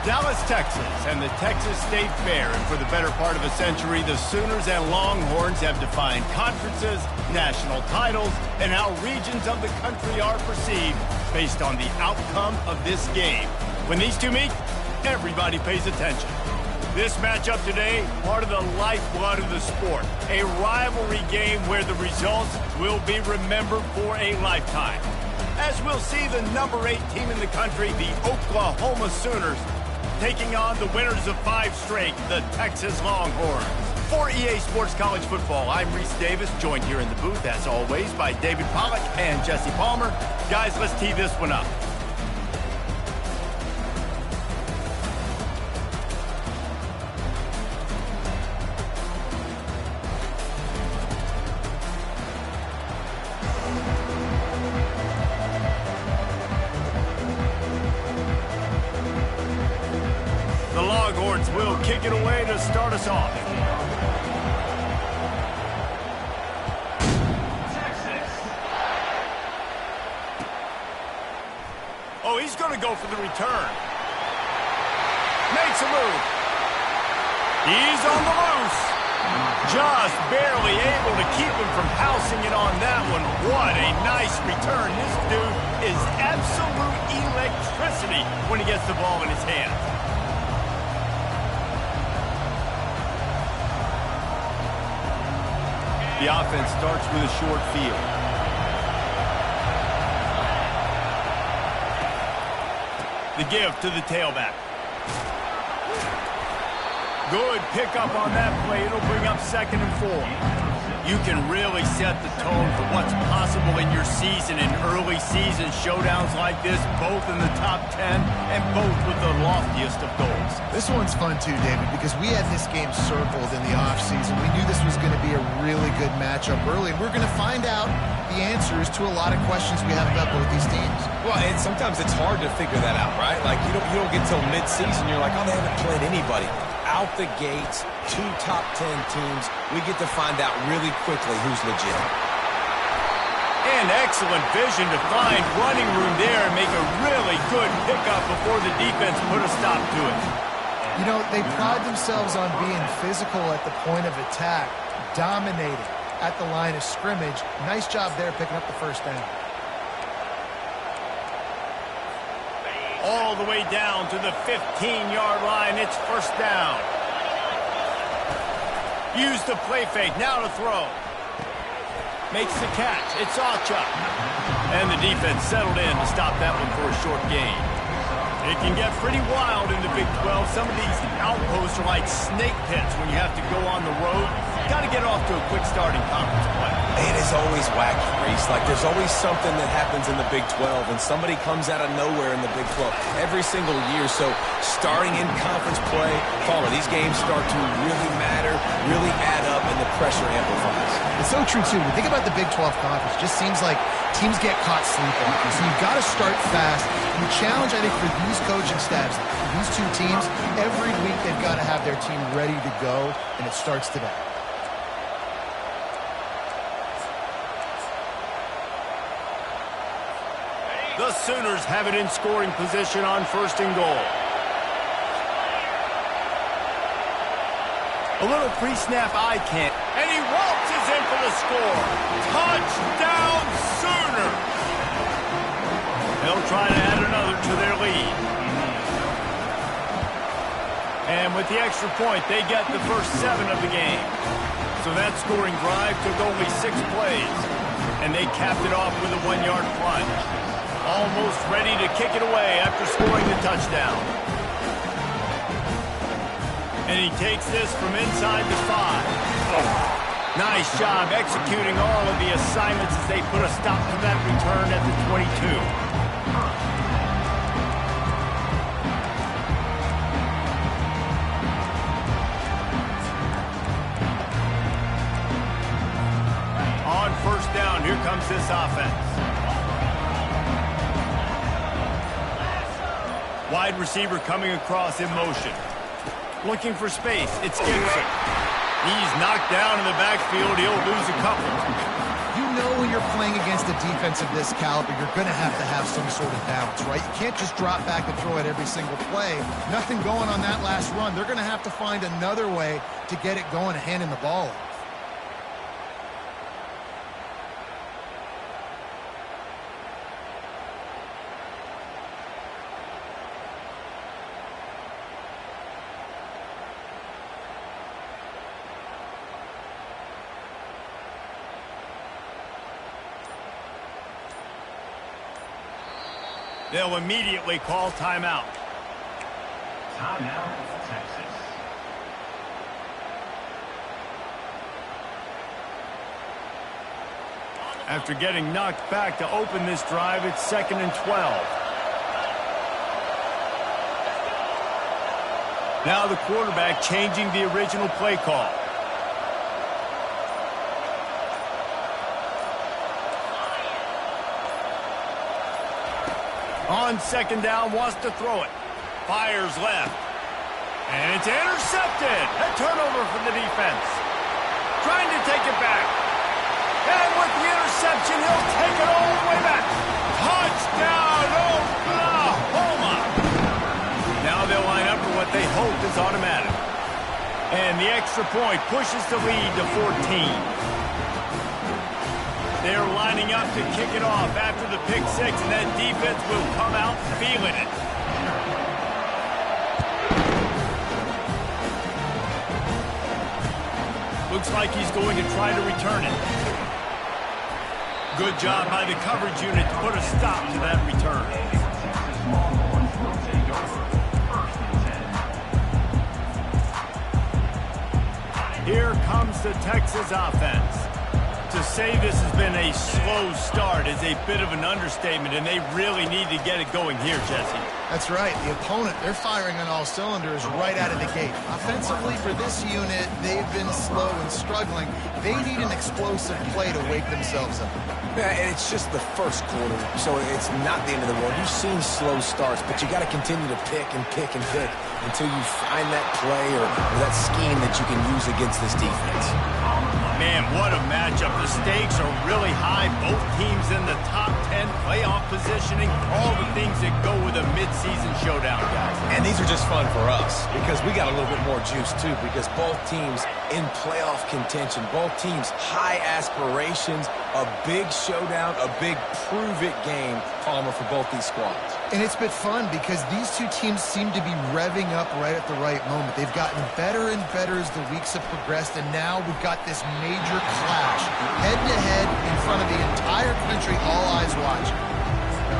Dallas, Texas, and the Texas State Fair. And for the better part of a century, the Sooners and Longhorns have defined conferences, national titles, and how regions of the country are perceived based on the outcome of this game. When these two meet, everybody pays attention. This matchup today, part of the lifeblood of the sport. A rivalry game where the results will be remembered for a lifetime. As we'll see the number 8 team in the country, the Oklahoma Sooners, taking on the winners of 5 straight, the Texas Longhorns. For EA Sports College Football, I'm Reese Davis, joined here in the booth, as always, by David Pollack and Jesse Palmer. Guys, let's tee this one up. The Longhorns will kick it away to start us off. Oh, he's going to go for the return. Makes a move. He's on the loose. Just barely able to keep him from housing it on that one. What a nice return. This dude is absolute electricity when he gets the ball in his hands. The offense starts with a short field. The give to the tailback. Good pickup on that play. It'll bring up 2nd and 4. You can really set the tone for what's possible in your season in early season showdowns like this, both in the top 10 and both with the loftiest of goals. This one's fun too, David, because we had this game circled in the offseason. We knew this was going to be a really good matchup early, and we're going to find out the answers to a lot of questions we have about both these teams. Well, and sometimes it's hard to figure that out, right? Like, you don't get till mid-season, you're like, oh, they haven't played anybody. Out the gates, 2 top 10 teams, we get to find out really quickly who's legit. And excellent vision to find running room there and make a really good pickup before the defense put a stop to it. You know, they pride themselves on being physical at the point of attack, dominating at the line of scrimmage. Nice job there picking up the first down. All the way down to the 15-yard line. It's first down. Use the play fake. Now to throw. Makes the catch. It's Ocha. And the defense settled in to stop that one for a short gain. It can get pretty wild in the Big 12. Some of these outposts are like snake pits when you have to go on the road. Got to get off to a quick start in conference play. It is always wacky, Reese. Like, there's always something that happens in the Big 12, and somebody comes out of nowhere in the Big 12 every single year. So starting in conference play, these games start to really matter, really add up, and the pressure amplifies. It's so true, too. When you think about the Big 12 conference, it just seems like teams get caught sleepwalking. So you've got to start fast. And the challenge, I think, for these coaching staffs, for these two teams, every week they've got to have their team ready to go, and it starts today. The Sooners have it in scoring position on 1st and goal. A little pre-snap eye can't. And he waltzes in for the score. Touchdown, Sooners! They'll try to add another to their lead. And with the extra point, they get the first 7 of the game. So that scoring drive took only 6 plays. And they capped it off with a 1-yard plunge. Almost ready to kick it away after scoring the touchdown. And he takes this from inside the 5. Nice job executing all of the assignments as they put a stop to that return at the 22. On 1st down, here comes this offense. Wide receiver coming across in motion. Looking for space. It's Gibson. He's knocked down in the backfield. He'll lose a couple. You know when you're playing against a defense of this caliber, you're going to have some sort of balance, right? You can't just drop back and throw it every single play. Nothing going on that last run. They're going to have to find another way to get it going and handing the ball off. They'll immediately call timeout. Timeout, Texas. After getting knocked back to open this drive, it's 2nd and 12. Now the quarterback changing the original play call. On 2nd down, wants to throw it. Fires left. And it's intercepted. A turnover for the defense. Trying to take it back. And with the interception, he'll take it all the way back. Touchdown, Oklahoma! Now they'll line up for what they hope is automatic. And the extra point pushes the lead to 14. They're lining up to kick it off after the pick six, and that defense will come out feeling it. Looks like he's going to try to return it. Good job by the coverage unit to put a stop to that return. Here comes the Texas offense. To say this has been a slow start is a bit of an understatement, and they really need to get it going here, Jesse. That's right. The opponent, they're firing on all cylinders right out of the gate. Offensively, for this unit, they've been slow and struggling. They need an explosive play to wake themselves up. Yeah, and it's just the first quarter, so it's not the end of the world. You've seen slow starts, but you got to continue to pick and pick and pick until you find that play or that scheme that you can use against this defense. Man, what a matchup. The stakes are really high. Both teams in the top 10, playoff positioning, all the things that go with a midseason showdown, guys. And these are just fun for us because we got a little bit more juice, too, because both teams in playoff contention, both teams high aspirations, a big showdown, a big prove-it game, Palmer, for both these squads. And it's been fun because these two teams seem to be revving up right at the right moment. They've gotten better and better as the weeks have progressed, and now we've got this major clash, head-to-head in front of the entire country, all eyes watching.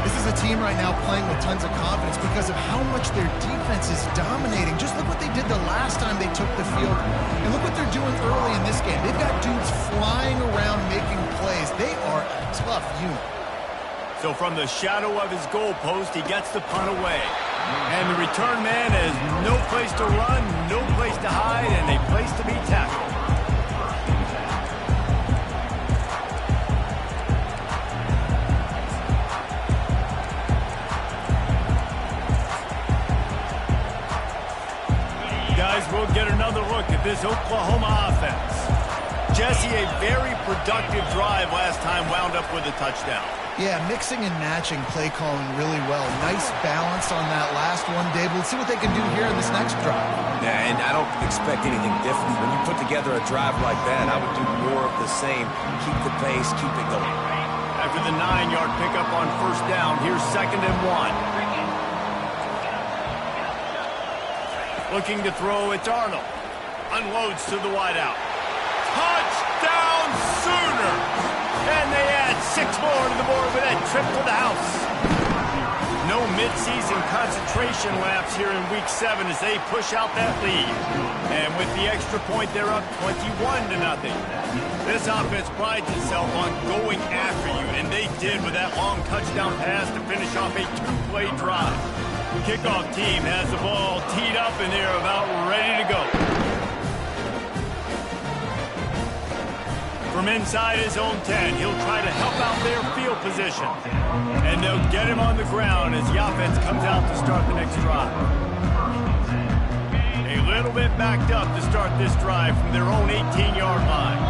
This is a team right now playing with tons of confidence because of how much their defense is dominating. Just look what they did the last time they took the field, and look what they're doing early in this game. They've got dudes flying around making plays. They are a tough unit. So from the shadow of his goalpost, he gets the punt away. And the return man has no place to run, no place to hide, and a place to be tackled. Guys, we'll get another look at this Oklahoma offense. Jesse, a very productive drive last time wound up with a touchdown. Yeah, mixing and matching play calling really well. Nice balance on that last one, Dave. Let's see what they can do here in this next drive. Yeah, and I don't expect anything different. When you put together a drive like that, I would do more of the same. Keep the pace, keep it going. After the 9-yard pickup on 1st down, here's 2nd and 1. Looking to throw, it's Arnold. Unloads to the wideout. Touchdown Sooners! And they add 6 more to the board with that trip to the house. No midseason concentration lapse here in Week 7 as they push out that lead. And with the extra point, they're up 21-0. This offense prides itself on going after you, and they did with that long touchdown pass to finish off a 2-play drive. The kickoff team has the ball teed up, and they're about ready to go. From inside his own 10, he'll try to help out their field position. And they'll get him on the ground as the offense comes out to start the next drive. A little bit backed up to start this drive from their own 18-yard line.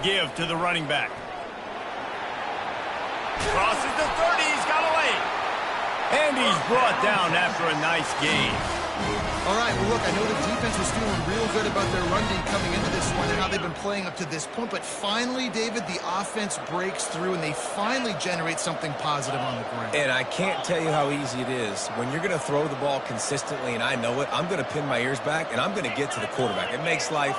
give to the running back. Crosses the 30, he's got away. And he's brought down after a nice gain. All right, well, look, I know the defense was feeling real good about their run D coming into this one and how they've been playing up to this point, but finally, David, the offense breaks through and they finally generate something positive on the ground. And I can't tell you how easy it is. When you're going to throw the ball consistently, and I know it, I'm going to pin my ears back, and I'm going to get to the quarterback. It makes life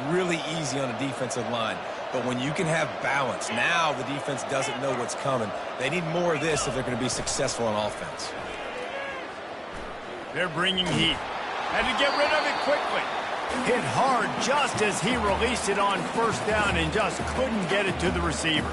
really easy on a defensive line. But when you can have balance, now the defense doesn't know what's coming. They need more of this if they're going to be successful on offense. They're bringing heat. Had to get rid of it quickly. Hit hard just as he released it on first down and just couldn't get it to the receiver.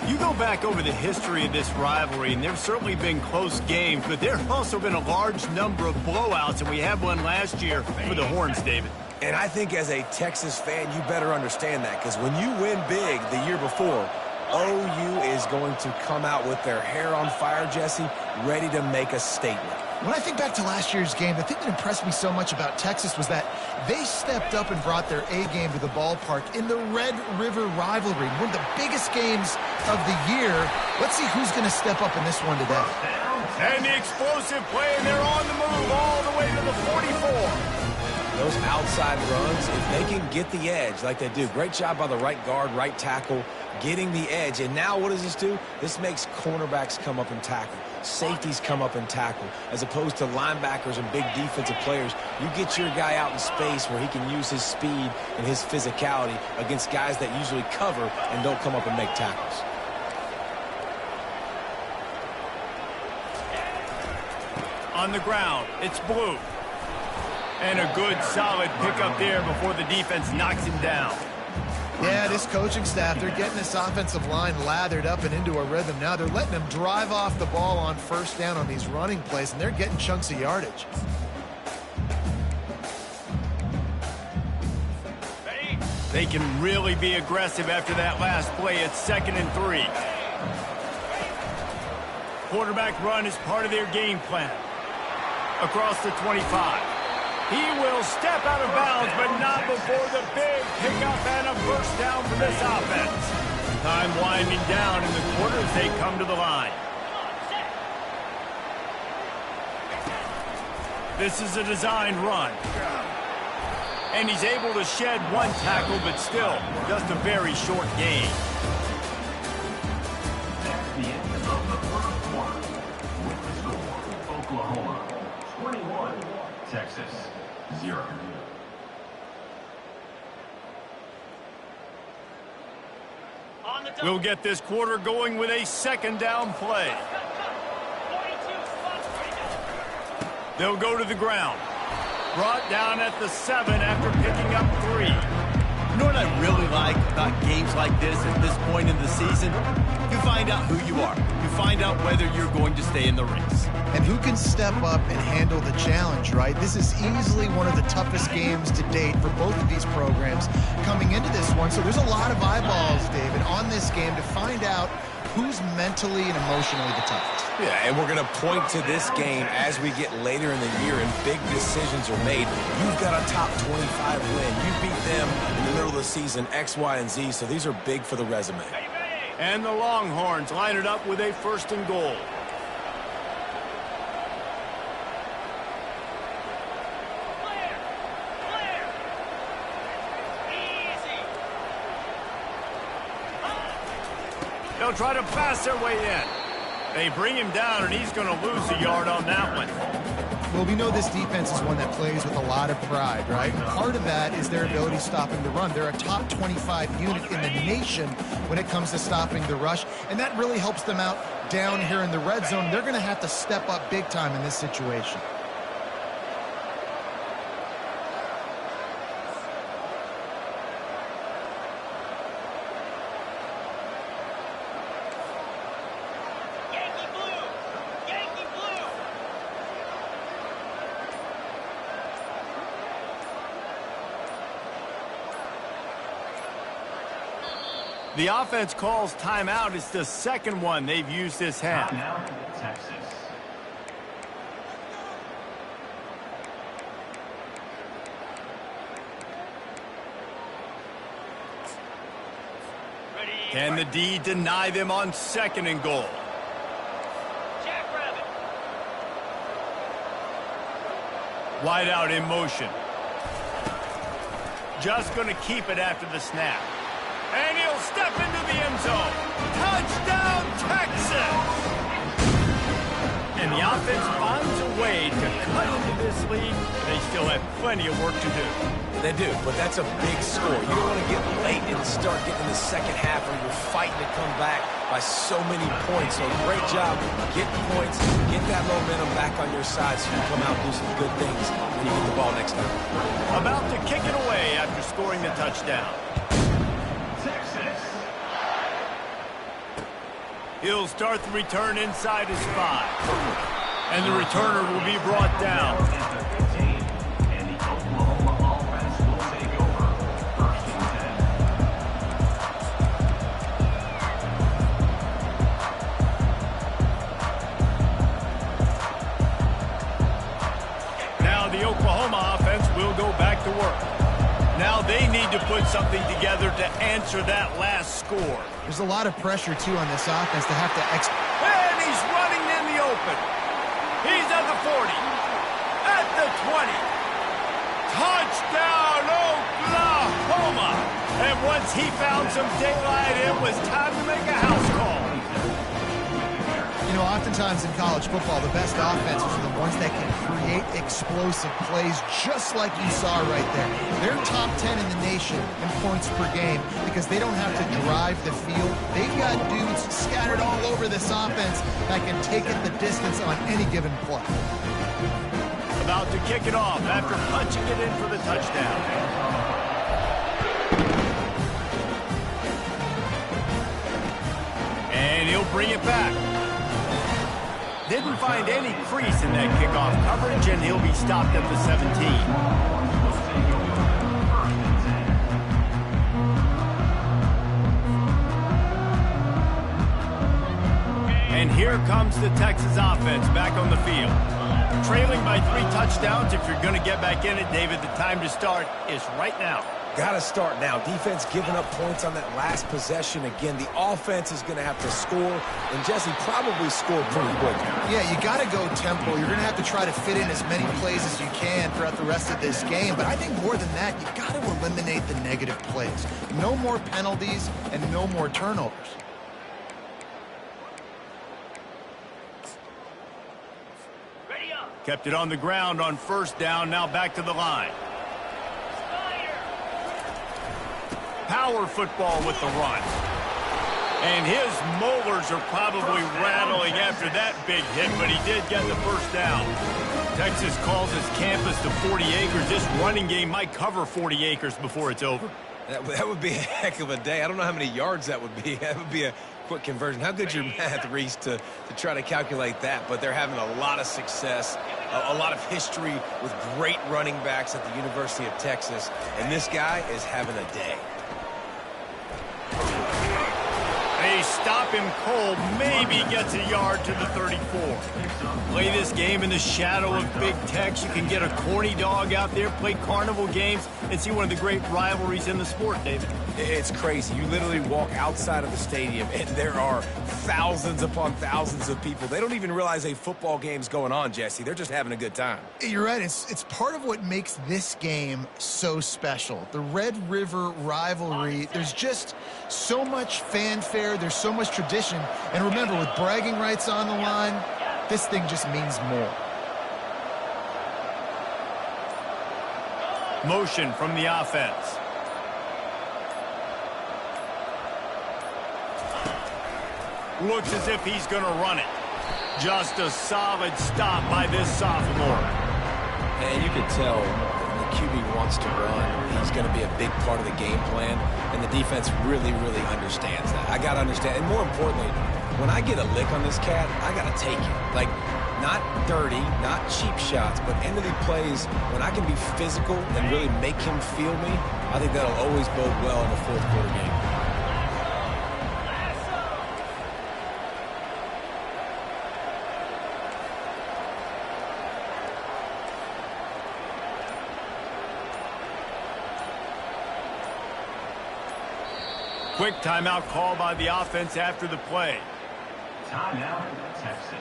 You go back over the history of this rivalry, and there's certainly been close games, but there have also been a large number of blowouts, and we had one last year for the Horns, David. And I think as a Texas fan, you better understand that, because when you win big the year before, OU is going to come out with their hair on fire, Jesse, ready to make a statement. When I think back to last year's game, the thing that impressed me so much about Texas was that they stepped up and brought their A game to the ballpark in the Red River rivalry, one of the biggest games of the year. Let's see who's going to step up in this one today. And the explosive play, and they're on the move all the way to the 44. Those outside runs, if they can get the edge like they do, great job by the right guard, right tackle, getting the edge. And now what does this do? This makes cornerbacks come up and tackle. Safeties come up and tackle. As opposed to linebackers and big defensive players, you get your guy out in space where he can use his speed and his physicality against guys that usually cover and don't come up and make tackles. On the ground, it's Blue. And a good, solid pickup there before the defense knocks him down. Yeah, this coaching staff, they're getting this offensive line lathered up and into a rhythm now. They're letting them drive off the ball on first down on these running plays, and they're getting chunks of yardage. They can really be aggressive after that last play. It's 2nd and 3. Quarterback run is part of their game plan. Across the 25. He will step out of bounds, but not before the big pickup and a first down for this offense. Time winding down in the quarter as they come to the line. This is a designed run. And he's able to shed one tackle, but still just a very short gain. That's the end of the first quarter. With the score, Oklahoma 21, Texas 0. We'll get this quarter going with a 2nd down play. They'll go to the ground. Brought down at the 7 after picking up 3. You know what I really like about games like this at this point in the season? You find out who you are. You find out whether you're going to stay in the race. And who can step up and handle the challenge, right? This is easily one of the toughest games to date for both of these programs coming into this one. So there's a lot of eyeballs, David, on this game to find out who's mentally and emotionally the toughest. Yeah, and we're going to point to this game as we get later in the year and big decisions are made. You've got a top 25 win. You beat them in the middle of the season, X, Y, and Z, so these are big for the resume. And the Longhorns line it up with a 1st and goal. They'll try to pass their way in. They bring him down, and he's going to lose a yard on that one. Well, we know this defense is one that plays with a lot of pride, right? Part of that is their ability stopping the run. They're a top 25 unit in the nation when it comes to stopping the rush, and that really helps them out down here in the red zone. They're going to have to step up big time in this situation. The offense calls timeout. It's the 2nd one they've used this half. Now, Texas. Can the D deny them on 2nd and goal? Wide out in motion. Just going to keep it after the snap. And he'll step into the end zone. Touchdown, Texas! And the offense finds a way to cut into this lead. They still have plenty of work to do. They do, but that's a big score. You don't want to get late and start getting in the second half where you're fighting to come back by so many points. So great job getting points, get that momentum back on your side so you can come out and do some good things when you get the ball next time. About to kick it away after scoring the touchdown. Texas. He'll start the return inside his 5. And the returner will be brought down. And the Oklahoma offense will take over. 1st and 10. Now the Oklahoma offense will go back to work. Now they need to put something together to answer that last score. There's a lot of pressure, too, on this offense to have to And he's running in the open. He's at the 40. At the 20. Touchdown, Oklahoma! And once he found some daylight, it was time to make a house call. You know, oftentimes in college football, the best offenses are the ones that can create explosive plays just like you saw right there. They're top 10 in the nation in points per game because they don't have to drive the field. They've got dudes scattered all over this offense that can take it the distance on any given play. About to kick it off after punching it in for the touchdown. And he'll bring it back. Didn't find any crease in that kickoff coverage, and he'll be stopped at the 17. And here comes the Texas offense back on the field. Trailing by 3 touchdowns. If you're going to get back in it, David, the time to start is right now. Got to start now. Defense giving up points on that last possession. Again, the offense is going to have to score, and Jesse probably score pretty quick. Yeah, you got to go tempo. You're going to have to try to fit in as many plays as you can throughout the rest of this game. But I think more than that, you got to eliminate the negative plays. No more penalties and no more turnovers. Kept it on the ground on 1st down. Now back to the line. Power football with the run. And his molars are probably rattling after that big hit, but he did get the 1st down. Texas calls his campus to 40 acres. This running game might cover 40 acres before it's over. That would be a heck of a day. I don't know how many yards that would be. That would be a quick conversion. How good's your math, Reese, to try to calculate that? But they're having a lot of success, a lot of history with great running backs at the University of Texas. And this guy is having a day. They stop him cold, maybe gets a yard to the 34. Play this game in the shadow of Big Tex. You can get a corny dog out there, play carnival games, and see one of the great rivalries in the sport, David. It's crazy. You literally walk outside of the stadium, and there are thousands upon thousands of people. They don't even realize a football game's going on, Jesse. They're just having a good time. You're right. It's part of what makes this game so special. The Red River rivalry, there's just so much fanfare. There's so much tradition. And remember, with bragging rights on the line, this thing just means more. Motion from the offense. Looks as if he's going to run it. Just a solid stop by this sophomore. And you can tell the QB wants to run. He's going to be a big part of the game plan, and the defense really, really understands that. I got to understand, and more importantly, when I get a lick on this cat, I got to take it. Like, not dirty, not cheap shots, but end of the plays, when I can be physical and really make him feel me, I think that'll always bode well in the fourth quarter game. Quick timeout call by the offense after the play. Timeout, Texas.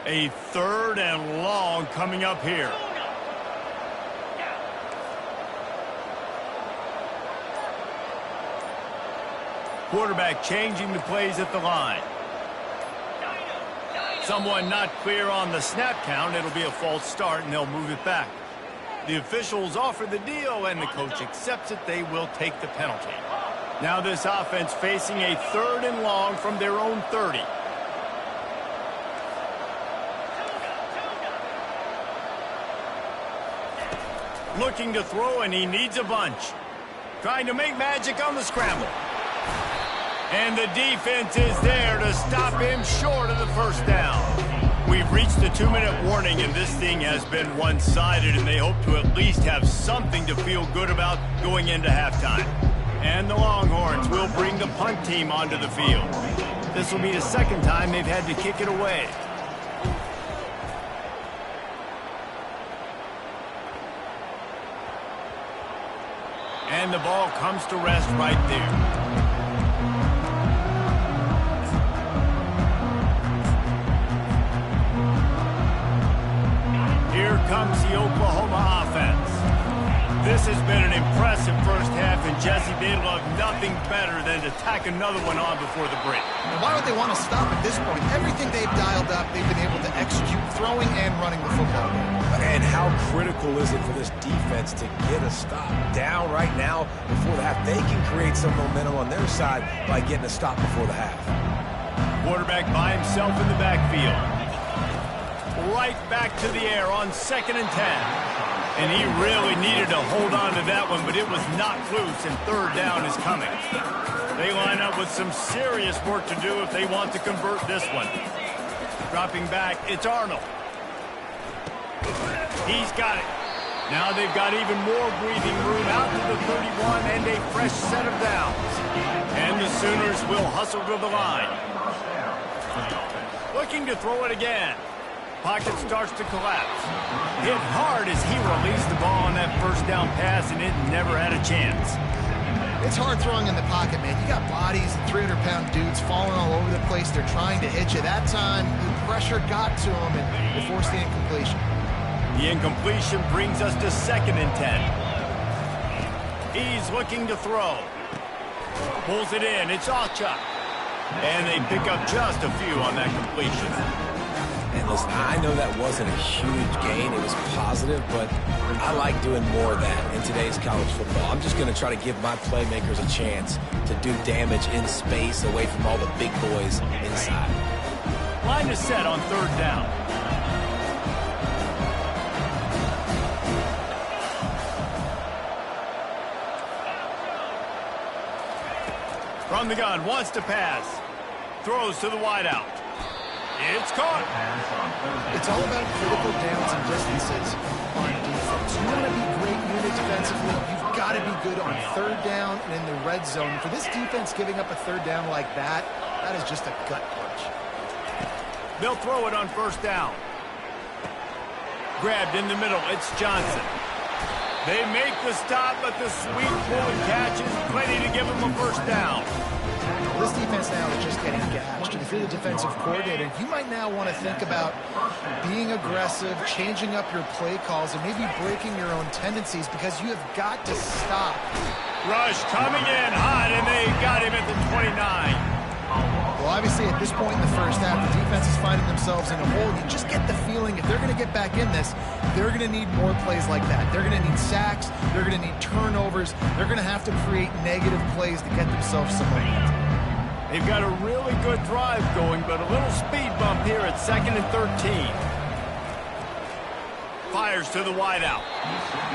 A 3rd and long coming up here. Quarterback changing the plays at the line. Someone not clear on the snap count. It'll be a false start, and they'll move it back. The officials offer the deal, and the coach accepts it. They will take the penalty. Now this offense facing a 3rd and long from their own 30. Looking to throw, and he needs a bunch. Trying to make magic on the scramble. And the defense is there to stop him short of the first down. We've reached the 2-minute warning, and this thing has been one-sided, and they hope to at least have something to feel good about going into halftime. And the Longhorns will bring the punt team onto the field. This will be the 2nd time they've had to kick it away. And the ball comes to rest right there. Here comes the Oklahoma offense. This has been an impressive first half, and Jesse, they love nothing better than to tack another one on before the break. Why would they want to stop at this point? Everything they've dialed up, they've been able to execute, throwing and running the football game. And how critical is it for this defense to get a stop down right now before the half? They can create some momentum on their side by getting a stop before the half. Quarterback by himself in the backfield. Right back to the air on 2nd and 10. And he really needed to hold on to that one, but it was knocked loose, and 3rd down is coming. They line up with some serious work to do if they want to convert this one. Dropping back, it's Arnold. He's got it. Now they've got even more breathing room out to the 31 and a fresh set of downs. And the Sooners will hustle to the line. Looking to throw it again. Pocket starts to collapse. Hit hard as he released the ball on that first down pass, and it never had a chance. It's hard throwing in the pocket, man. You got bodies, 300-pound dudes falling all over the place. They're trying to hit you. That time, the pressure got to him, and they forced the incompletion. The incompletion brings us to 2nd and 10. He's looking to throw. Pulls it in. It's Achuk. And they pick up just a few on that completion. And listen, I know that wasn't a huge gain. It was positive, but I like doing more of that in today's college football. I'm just going to try to give my playmakers a chance to do damage in space away from all the big boys inside. Line is set on 3rd down. From the gun, wants to pass. Throws to the wideout. It's caught. It's all about critical downs and distances on defense. You want to be great unit defensively, you've got to be good on 3rd down and in the red zone. For this defense giving up a 3rd down like that, that is just a gut punch. They'll throw it on 1st down. Grabbed in the middle, it's Johnson. They make the stop, but the sweet pulling catch is plenty to give them a 1st down. Well, this defense now is just getting gashed. And if you're the defensive coordinator, you might now want to think about being aggressive, changing up your play calls, and maybe breaking your own tendencies because you have got to stop. Rush coming in hot, and they got him at the 29. Well, obviously, at this point in the first half, the defense is finding themselves in a hole. You just get the feeling if they're going to get back in this, they're going to need more plays like that. They're going to need sacks. They're going to need turnovers. They're going to have to create negative plays to get themselves some momentum. They've got a really good drive going, but a little speed bump here at 2nd and 13. Fires to the wideout.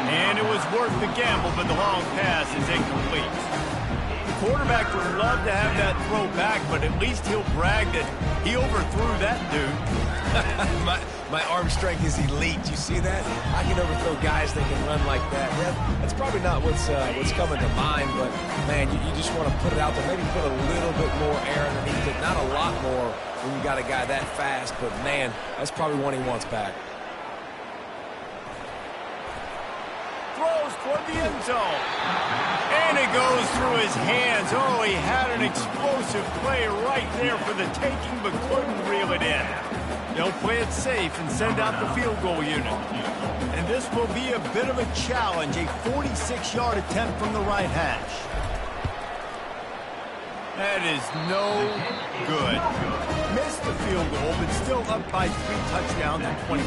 And it was worth the gamble, but the long pass is incomplete. The quarterback would love to have that throw back, but at least he'll brag that he overthrew that dude. my arm strength is elite. You see that? I can overthrow guys that can run like that. Yeah, that's probably not what's coming to mind, but, man, you just want to put it out there. Maybe put a little bit more air underneath it. Not a lot more when you got a guy that fast, but, man, that's probably one he wants back. Throws toward the end zone. And it goes through his hands. Oh, he had an explosive play right there for the taking, but couldn't reel it in. They'll play it safe and send out the field goal unit. And this will be a bit of a challenge, a 46-yard attempt from the right hash. That is no good. Missed the field goal, but still up by 3 touchdowns and 21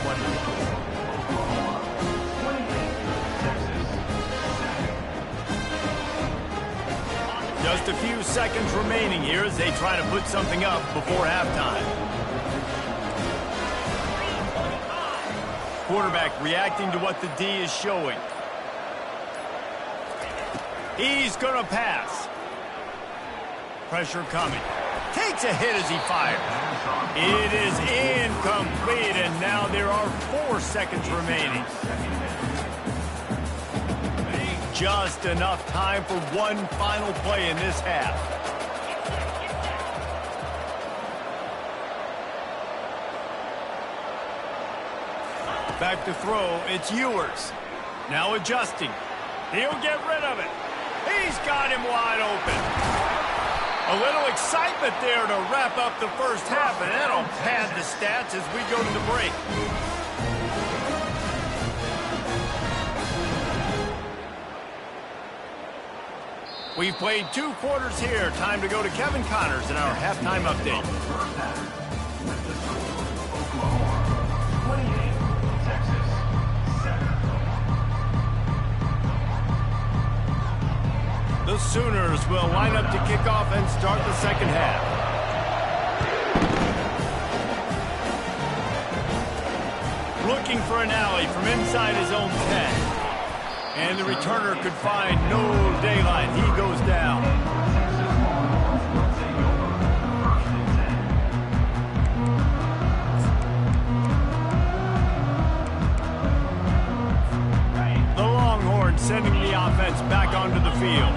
Just a few seconds remaining here as they try to put something up before halftime. Quarterback reacting to what the D is showing. He's going to pass. Pressure coming. Takes a hit as he fires. It is incomplete, and now there are 4 seconds remaining. Just enough time for one final play in this half. Back to throw, it's Ewers. Now adjusting. He'll get rid of it. He's got him wide open. A little excitement there to wrap up the first half, and that'll pad the stats as we go to the break. We've played 2 quarters here. Time to go to Kevin Connors in our halftime update. The Sooners will line up to kick off and start the second half. Looking for an alley from inside his own 10. And the returner could find no daylight. He goes down. The Longhorns sending the offense back onto the field.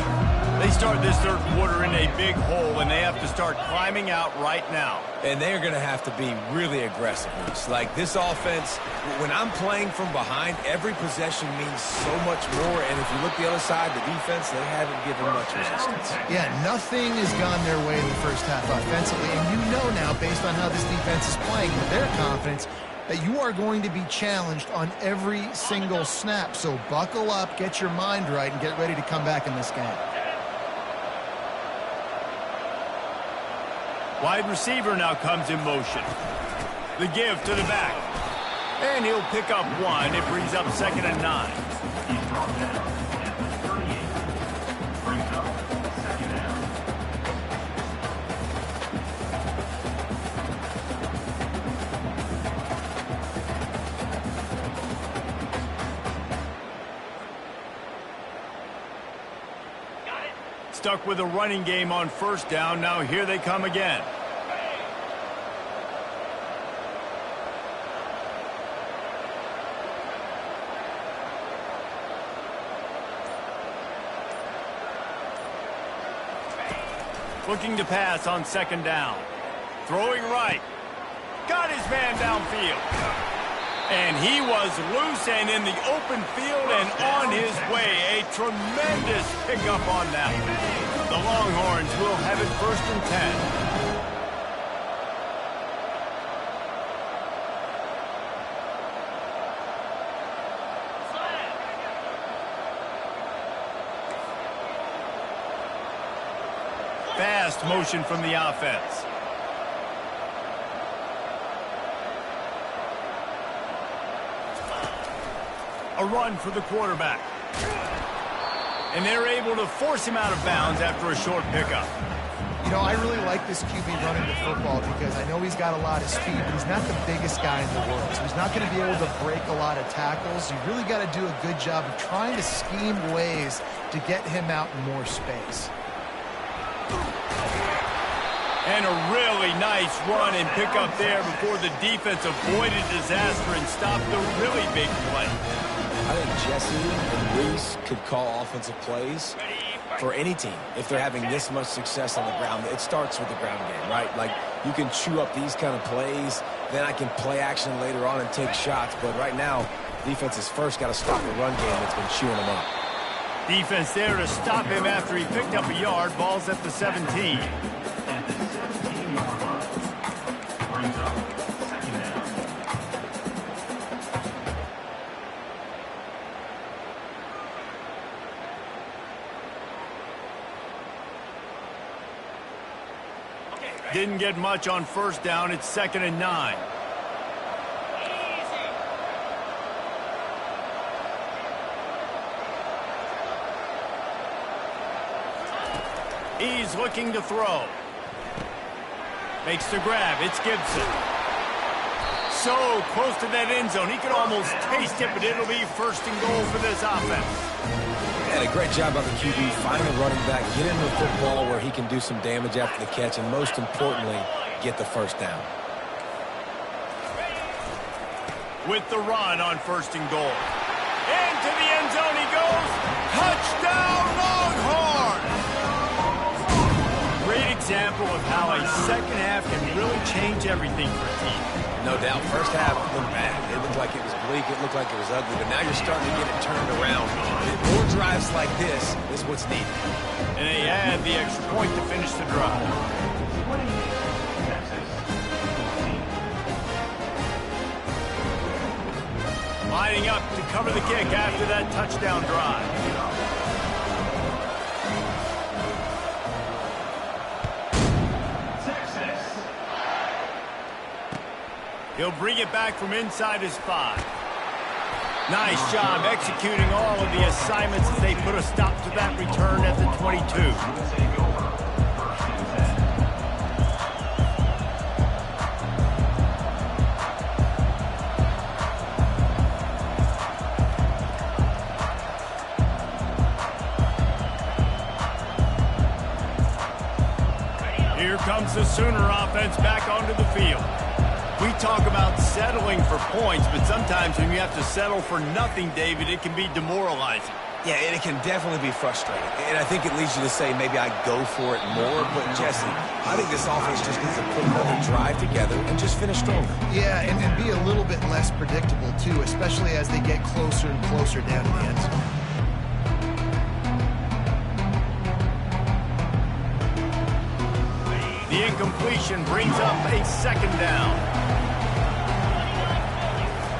They start this third quarter in a big hole, and they have to start climbing out right now. And they're going to have to be really aggressive. Like this offense, when I'm playing from behind, every possession means so much more. And if you look the other side, the defense, they haven't given much resistance. Yeah, nothing has gone their way in the first half offensively. And you know now, based on how this defense is playing with their confidence, that you are going to be challenged on every single snap. So buckle up, get your mind right, and get ready to come back in this game. Wide receiver now comes in motion. The give to the back. And he'll pick up 1. It brings up 2nd and 9. He's brought down at the 38. Brings up 2nd down. Stuck with a running game on first down. Now here they come again. Looking to pass on 2nd down. Throwing right. Got his man downfield. And he was loose and in the open field and on his way. A tremendous pickup on that. The Longhorns will have it 1st and 10. Fast motion from the offense. A run for the quarterback. And they're able to force him out of bounds after a short pickup. You know, I really like this QB running the football because I know he's got a lot of speed, but he's not the biggest guy in the world. So he's not going to be able to break a lot of tackles. You really got to do a good job of trying to scheme ways to get him out in more space. And a really nice run and pick up there before the defense avoided disaster and stopped the really big play. I think Jesse and Reese could call offensive plays for any team. If they're having this much success on the ground, it starts with the ground game, right? Like, you can chew up these kind of plays, then I can play action later on and take shots. But right now, defense has first got to stop the run game that's been chewing them up. Defense there to stop him after he picked up a yard. Ball's at the 17. At the 17-yard line. Brings up second down. Didn't get much on first down. It's 2nd and 9. He's looking to throw. Makes the grab. It's Gibson. So close to that end zone. He could almost taste it, but it'll be 1st and goal for this offense. And a great job by the QB, finding a running back, get him the football where he can do some damage after the catch, and most importantly, get the first down. With the run on 1st and goal. Into the end zone he goes. Touchdown, Longhorns! Great example of how a second half can really change everything for a team. No doubt. First half looked bad. It looked like it was bleak. It looked like it was ugly. But now you're starting to get it turned around. More drives like this is what's needed. And they add the extra point to finish the drive. 28, Texas. Lining up to cover the kick after that touchdown drive. He'll bring it back from inside his 5. Nice job executing all of the assignments as they put a stop to that return at the 22. Here comes the Sooner offense back onto the field. We talk about settling for points, but sometimes when you have to settle for nothing, David, it can be demoralizing. Yeah, and it can definitely be frustrating. And I think it leads you to say maybe I go for it more. But, Jesse, I think this offense just needs to put another drive together and just finish stronger. Yeah, and be a little bit less predictable, too, especially as they get closer and closer down to the end zone. The incompletion brings up a 2nd down.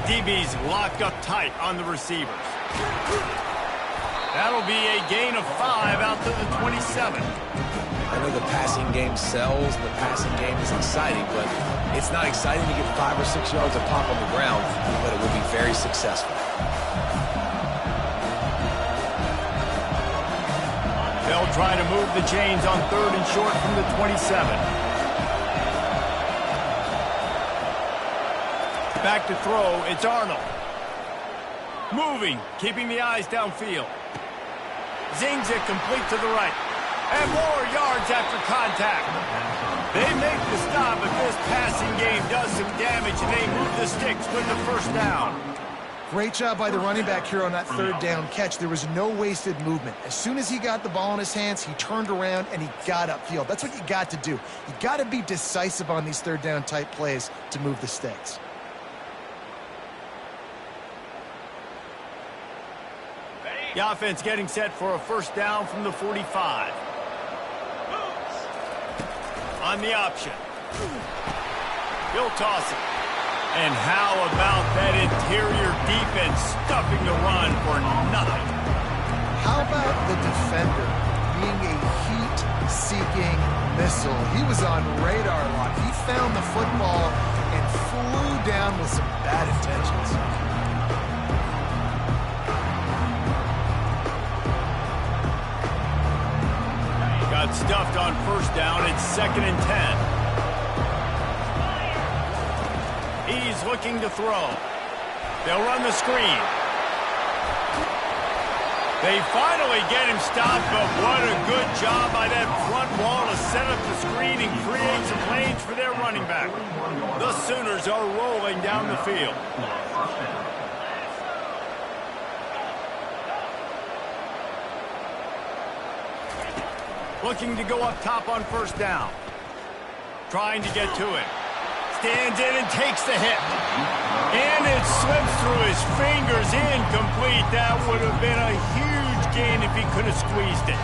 DB's locked up tight on the receivers. That'll be a gain of 5 out to the 27. I know the passing game sells, and the passing game is exciting, but it's not exciting to get 5 or 6 yards of pop on the ground, but it will be very successful. They'll try to move the chains on 3rd and short from the 27. Back to throw, it's Arnold. Moving, keeping the eyes downfield. Zings it complete to the right. And more yards after contact. They make the stop, but this passing game does some damage, and they move the sticks with the 1st down. Great job by the running back here on that 3rd down catch. There was no wasted movement. As soon as he got the ball in his hands, he turned around and he got upfield. That's what you got to do. You got to be decisive on these 3rd down type plays to move the sticks. The offense getting set for a 1st down from the 45. On the option. He'll toss it. And how about that interior defense stuffing the run for nothing? How about the defender being a heat-seeking missile? He was on radar lock. He found the football and flew down with some bad intentions. Got stuffed on 1st down. It's 2nd and 10. He's looking to throw. They'll run the screen. They finally get him stopped, but what a good job by that front wall to set up the screen and create some lanes for their running back. The Sooners are rolling down the field. Looking to go up top on first down. Trying to get to it. Stands in and takes the hit. And it slips through his fingers, incomplete. That would have been a huge gain if he could have squeezed it.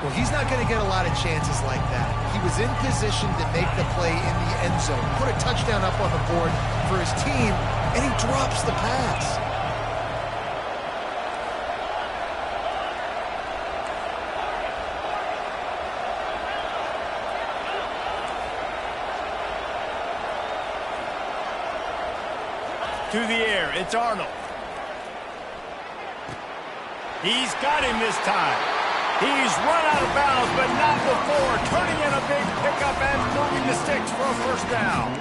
Well, he's not going to get a lot of chances like that. He was in position to make the play in the end zone, put a touchdown up on the board for his team, and he drops the pass. To the air, it's Arnold. He's got him this time. He's run out of bounds, but not before. Turning in a big pickup and moving the sticks for a first down.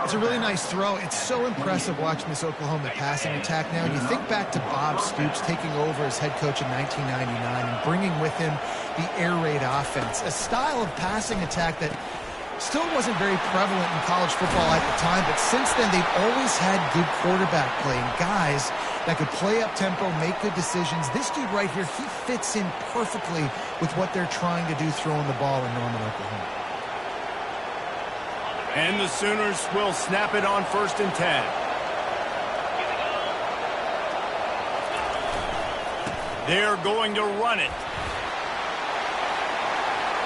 It's a really nice throw. It's so impressive watching this Oklahoma passing attack now. And you think back to Bob Stoops taking over as head coach in 1999 and bringing with him the air raid offense, a style of passing attack that still wasn't very prevalent in college football at the time, but since then they've always had good quarterback play and guys that could play up tempo, make good decisions. This dude right here, he fits in perfectly with what they're trying to do throwing the ball in Norman, Oklahoma. And the Sooners will snap it on 1st and 10. They're going to run it.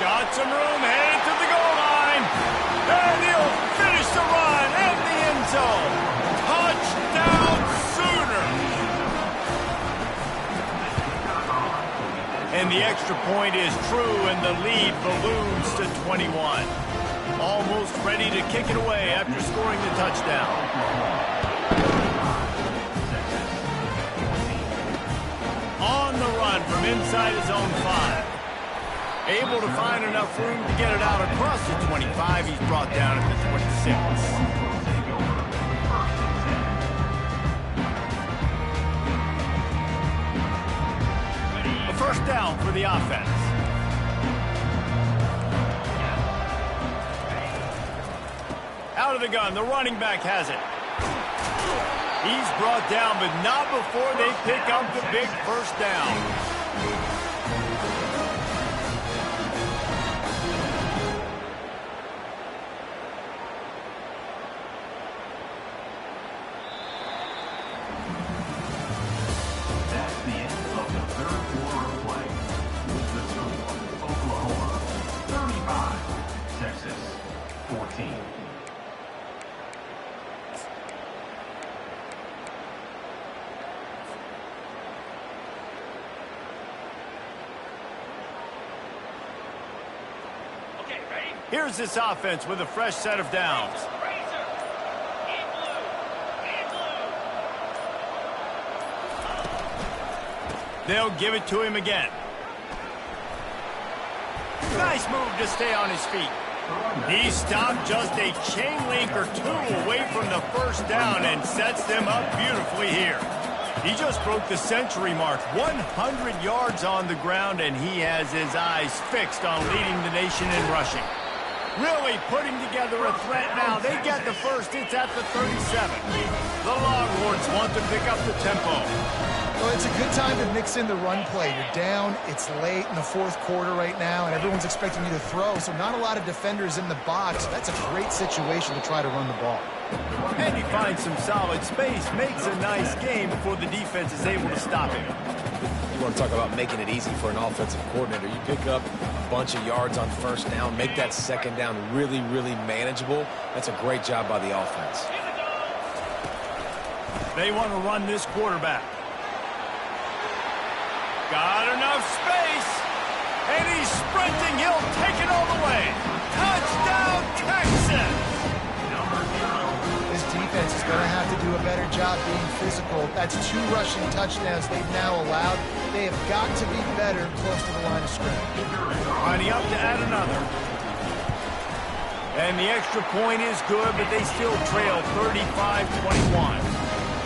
Got some room, headed to the goal line. And he'll finish the run in the end zone. Touchdown, Sooners. And the extra point is true, and the lead balloons to 21. Almost ready to kick it away after scoring the touchdown. On the run from inside his own 5. Able to find enough room to get it out across the 25. He's brought down at the 26. A first down for the offense. Out of the gun, the running back has it. He's brought down, but not before they pick up the big first down. Here's this offense with a fresh set of downs. They'll give it to him again. Nice move to stay on his feet. He stopped just a chain link or two away from the first down and sets them up beautifully here. He just broke the century mark, 100 yards on the ground, and he has his eyes fixed on leading the nation in rushing. Really putting together a threat now. They get the first. It's at the 37. The Longhorns want to pick up the tempo. Well, it's a good time to mix in the run play. You're down, it's late in the 4th quarter right now, and everyone's expecting you to throw, so not a lot of defenders in the box. That's a great situation to try to run the ball. And he finds some solid space, makes a nice game before the defense is able to stop him. You want to talk about making it easy for an offensive coordinator. You pick up a bunch of yards on first down, make that second down really, really manageable. That's a great job by the offense. They want to run this quarterback. Got enough space. And he's sprinting. He'll take it all the way. Touchdown, Texas! This defense is going to have to do a better job being physical. That's 2 rushing touchdowns they've now allowed. They have got to be better close to the line of scrimmage. Lining up to add another. And the extra point is good, but they still trail 35-21.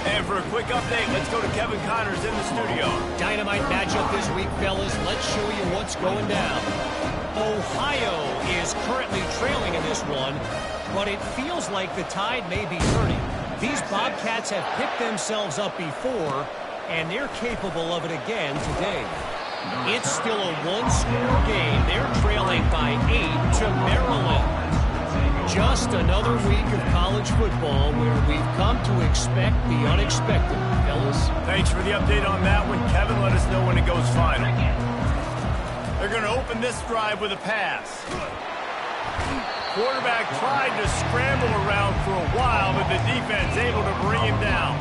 And for a quick update, let's go to Kevin Connors in the studio. Dynamite matchup this week, fellas. Let's show you what's going down. Ohio is currently trailing in this one, but it feels like the tide may be turning. These Bobcats have picked themselves up before, and they're capable of it again today. It's still a one-score game. They're trailing by 8 to Maryland. Just another week of college football where we've come to expect the unexpected, fellas. Thanks for the update on that one, Kevin. Let us know when it goes final. They're going to open this drive with a pass. Quarterback tried to scramble around for a while, but the defense able to bring him down.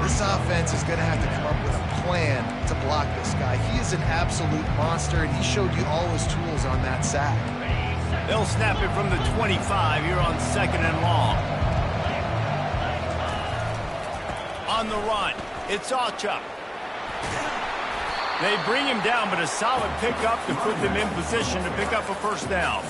This offense is going to have to come up with a plan to block this guy. He is an absolute monster, and he showed you all his tools on that sack. They'll snap it from the 25 here on 2nd and long. On the run, it's Alchuk. They bring him down, but a solid pickup to put them in position to pick up a first down.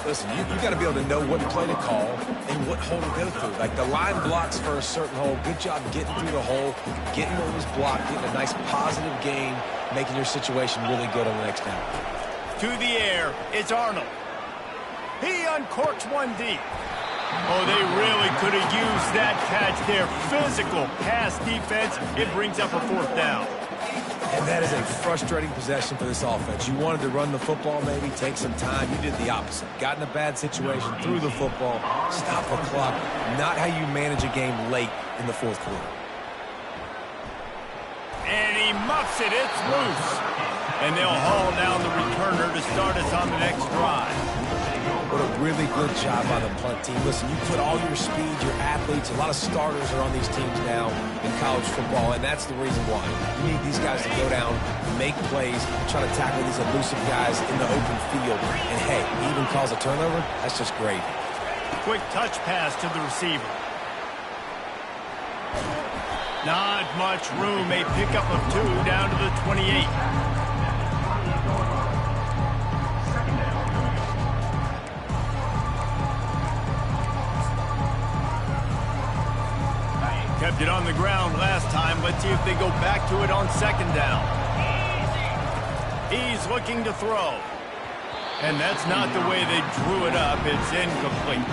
Listen, you got to be able to know what play to call and what hole to go through. Like the line blocks for a certain hole. Good job getting through the hole, getting what was blocked, getting a nice positive gain, making your situation really good on the next down. To the air, it's Arnold. He uncorks one deep. Oh, they really could have used that catch there. Physical pass defense. It brings up a fourth down. And that is a frustrating possession for this offense. You wanted to run the football, maybe take some time. You did the opposite. Got in a bad situation, threw the football, stop the clock. Not how you manage a game late in the fourth quarter. And he muffs it. It's loose. And they'll haul down the returner to start us on the next drive. What a really good job by the punt team. Listen, you put all your speed, your athletes, a lot of starters are on these teams now in college football, and that's the reason why. You need these guys to go down, make plays, try to tackle these elusive guys in the open field. And, hey, he even calls a turnover. That's just great. Quick touch pass to the receiver. Not much room. A pickup of 2 down to the 28. Kept it on the ground last time. Let's see if they go back to it on 2nd down. He's looking to throw. And that's not the way they drew it up. It's incomplete.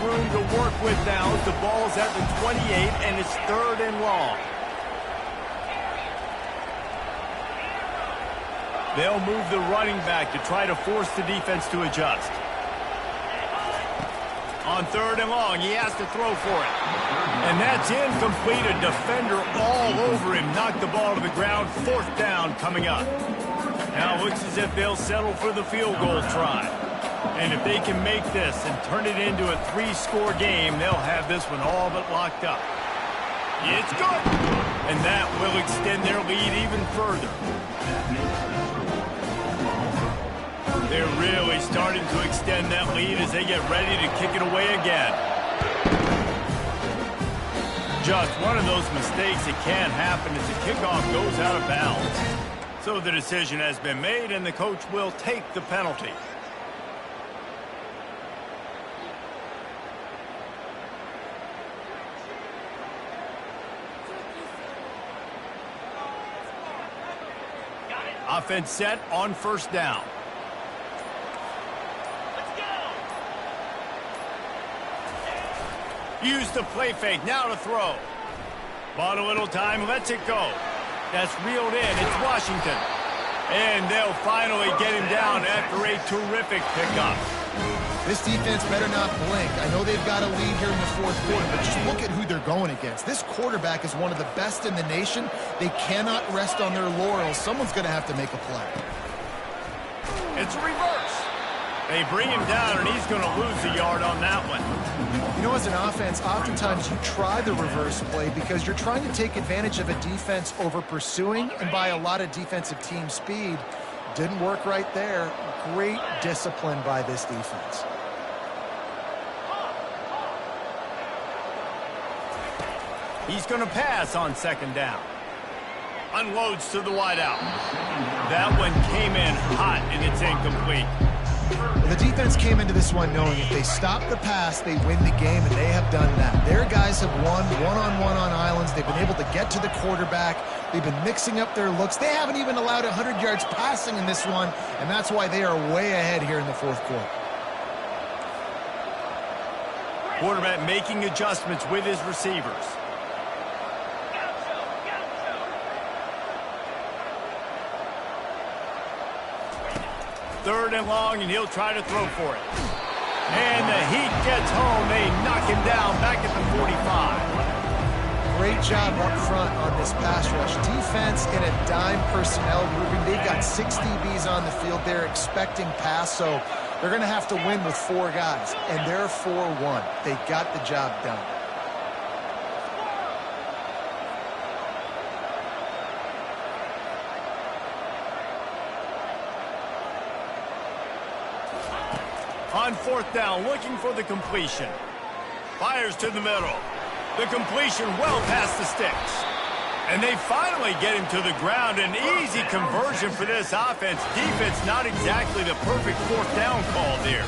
Room to work with now. The ball's at the 28, and it's 3rd and long. They'll move the running back to try to force the defense to adjust. On 3rd and long, he has to throw for it. And that's incomplete. A defender all over him. Knocked the ball to the ground. 4th down coming up. Now it looks as if they'll settle for the field goal try. And if they can make this and turn it into a 3-score game, they'll have this one all but locked up. It's good. And that will extend their lead even further. They're really starting to extend that lead as they get ready to kick it away again. Just one of those mistakes that can happen as the kickoff goes out of bounds. So the decision has been made, and the coach will take the penalty. Offense set on 1st down. Let's go. Use the play fake. Now to throw. Bought a little time. Lets it go. That's reeled in. It's Washington. And they'll finally get him down after a terrific pickup. This defense better not blink. I know they've got a lead here in the 4th quarter, but just look at who they're going against. This quarterback is one of the best in the nation. They cannot rest on their laurels. Someone's going to have to make a play. It's reverse. They bring him down, and he's going to lose a yard on that one. You know, as an offense, oftentimes you try the reverse play because you're trying to take advantage of a defense over pursuing and by a lot of defensive team speed. Didn't work right there. Great discipline by this defense. He's going to pass on second down. Unloads to the wideout. That one came in hot, and it's incomplete. Well, the defense came into this one knowing if they stop the pass, they win the game, and they have done that. Their guys have won one-on-one on islands. They've been able to get to the quarterback. They've been mixing up their looks. They haven't even allowed 100 yards passing in this one, and that's why they are way ahead here in the fourth quarter. Quarterback making adjustments with his receivers. Third and long, and he'll try to throw for it. And the heat gets home. They knock him down back at the 45. Great job up front on this pass rush. Defense in a dime personnel grouping. They've got 6 DBs on the field. They're expecting pass, so they're going to have to win with 4 guys. And they're 4-1. They got the job done. On fourth down, looking for the completion. Fires to the middle. The completion well past the sticks. And they finally get him to the ground. An easy conversion for this offense. Defense not exactly the perfect fourth down call there.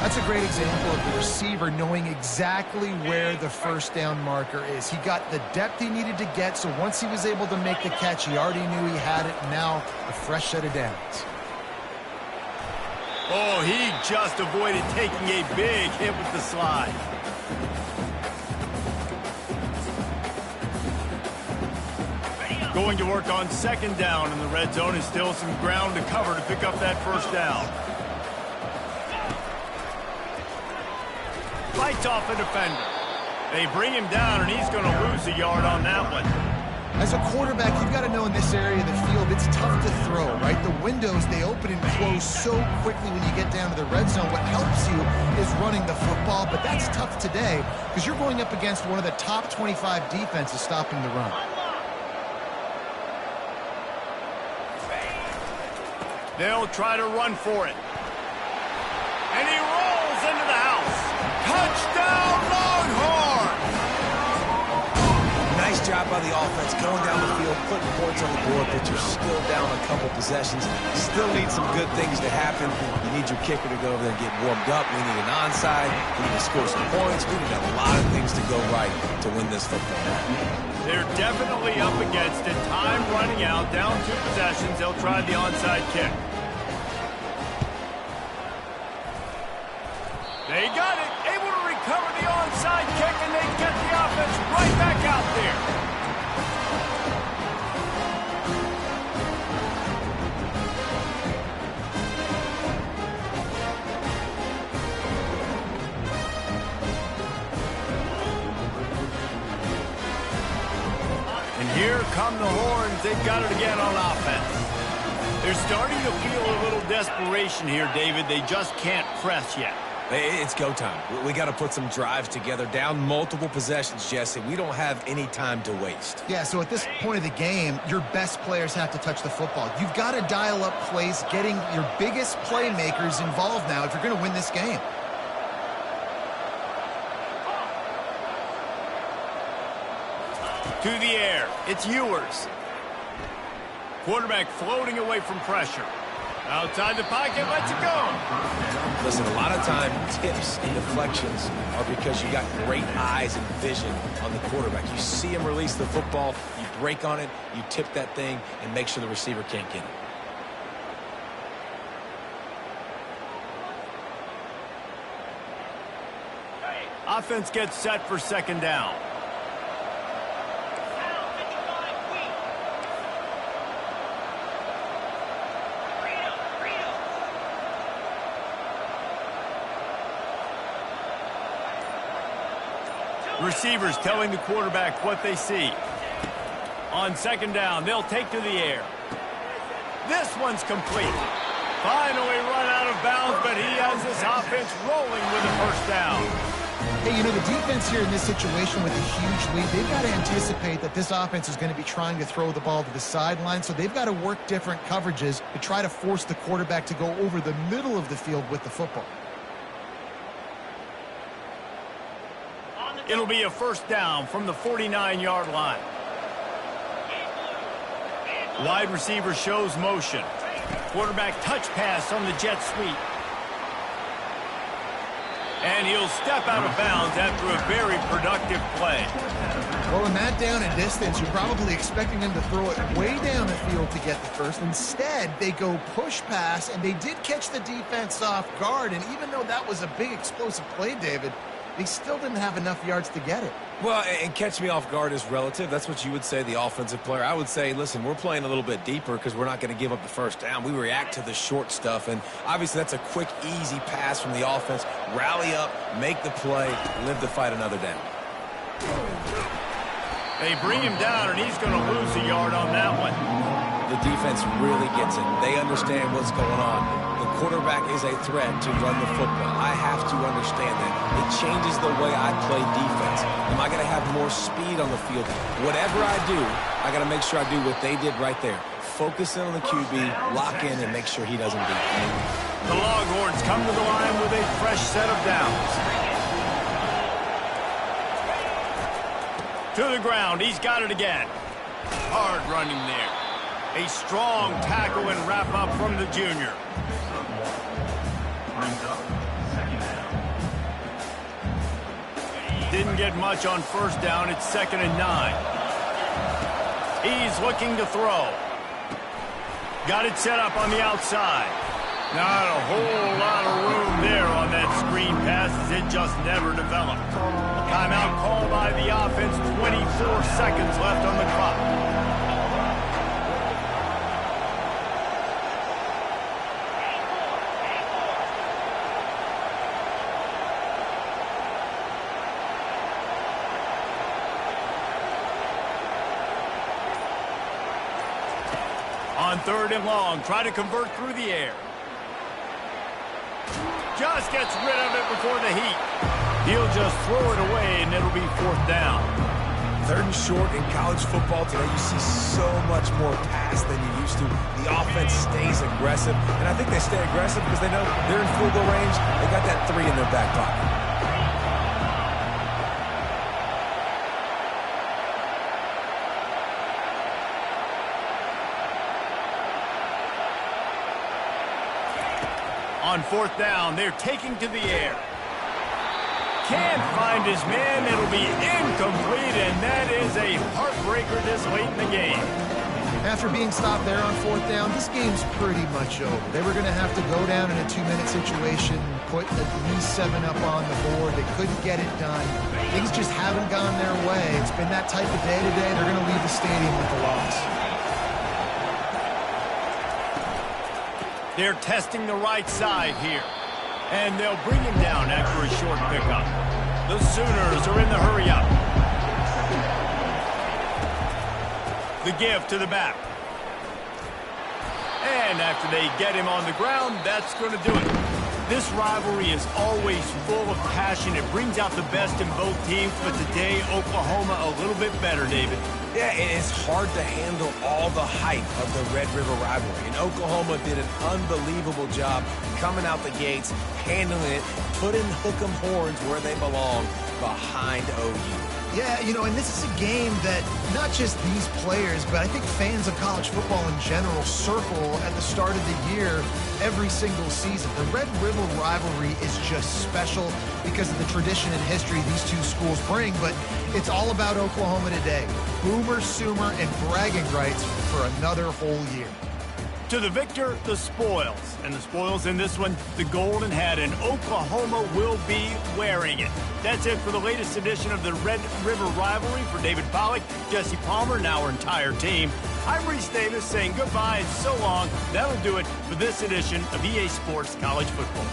That's a great example of the receiver knowing exactly where the first down marker is. He got the depth he needed to get, so once he was able to make the catch, he already knew he had it. Now a fresh set of downs. Oh, he just avoided taking a big hit with the slide. Going to work on second down in the red zone, and still some ground to cover to pick up that first down. Fights off a defender. They bring him down, and he's going to lose a yard on that one. As a quarterback, you've got to know in this area of the field, it's tough to throw, right? The windows, they open and close so quickly when you get down to the red zone. What helps you is running the football, but that's tough today because you're going up against one of the top 25 defenses stopping the run. They'll try to run for it. And he rolls into the house. Touchdown, Longhorn! Nice job by the offense going down the field, putting points on the board, but you're still down a couple possessions. Still need some good things to happen. You need your kicker to go over there and get warmed up. We need an onside. We need to score some points. We need a lot of things to go right to win this football game. They're definitely up against it. Time running out, down 2 possessions. They'll try the onside kick. They got it, able to recover the onside kick, and they get the offense right back out there. And here come the Horns. They've got it again on offense. They're starting to feel a little desperation here, David. They just can't press yet. It's go time. We got to put some drives together, down multiple possessions, Jesse. We don't have any time to waste. Yeah, so at this point of the game, your best players have to touch the football. You've got to dial up plays, getting your biggest playmakers involved now if you're going to win this game. To the air, it's Ewers. Quarterback floating away from pressure. Outside the pocket, lets it go. Listen, a lot of time, tips and deflections are because you got great eyes and vision on the quarterback. You see him release the football, you break on it, you tip that thing, and make sure the receiver can't get it. Offense gets set for second down. Receivers telling the quarterback what they see. On second down, they'll take to the air. This one's complete. Finally run out of bounds, but he has this offense rolling with a first down. Hey, you know, the defense here in this situation with a huge lead, they've got to anticipate that this offense is going to be trying to throw the ball to the sideline, so they've got to work different coverages to try to force the quarterback to go over the middle of the field with the football. It'll be a first down from the 49-yard line. Wide receiver shows motion. Quarterback touch pass on the jet sweep. And he'll step out of bounds after a very productive play. Well, in that down and distance, you're probably expecting them to throw it way down the field to get the first. Instead, they go push pass, and they did catch the defense off guard. And even though that was a big explosive play, David, they still didn't have enough yards to get it. Well, and catch me off guard is relative. That's what you would say, the offensive player. I would say, listen, we're playing a little bit deeper because we're not going to give up the first down. We react to the short stuff, and obviously that's a quick, easy pass from the offense. Rally up, make the play, live to fight another down. They bring him down, and he's going to lose a yard on that one. The defense really gets it. They understand what's going on. The quarterback is a threat to run the football. I have to understand that. It changes the way I play defense. Am I going to have more speed on the field? Whatever I do, I got to make sure I do what they did right there. Focus in on the QB, lock in, and make sure he doesn't beat me. The Longhorns come to the line with a fresh set of downs. To the ground, he's got it again. Hard running there. A strong tackle and wrap up from the junior. Brings up second down. Didn't get much on first down. It's 2nd and 9. He's looking to throw. Got it set up on the outside. Not a whole lot of room there on that screen pass as it just never developed. Timeout called by the offense. 24 seconds left on the clock. On 3rd and long, try to convert through the air. Just gets rid of it before the heat. He'll just throw it away, and it'll be 4th down. 3rd and short in college football today, you see so much more pass than you used to. The offense stays aggressive, and I think they stay aggressive because they know they're in field goal range. They got that 3 in their back pocket. On 4th down, they're taking to the air. Can't find his man. It'll be incomplete, and that is a heartbreaker this late in the game. After being stopped there on 4th down, this game's pretty much over. They were going to have to go down in a 2-minute situation, put at least 7 up on the board. They couldn't get it done. Things just haven't gone their way. It's been that type of day today. They're going to leave the stadium with a loss. They're testing the right side here. And they'll bring him down after a short pickup. The Sooners are in the hurry-up. The give to the back. And after they get him on the ground, that's going to do it. This rivalry is always full of passion. It brings out the best in both teams, but today, Oklahoma a little bit better, David. Yeah, it's hard to handle all the hype of the Red River rivalry. And Oklahoma did an unbelievable job coming out the gates, handling it, putting hook'em horns where they belong, behind OU. Yeah, you know, and this is a game that not just these players, but I think fans of college football in general circle at the start of the year every single season. The Red River rivalry is just special because of the tradition and history these two schools bring, but it's all about Oklahoma today. Boomer, Sooner, and bragging rights for another whole year. To the victor, the spoils. And the spoils in this one, the golden hat, and Oklahoma will be wearing it. That's it for the latest edition of the Red River Rivalry. For David Pollack, Jesse Palmer, and our entire team, I'm Reese Davis saying goodbye and so long. That'll do it for this edition of EA Sports College Football.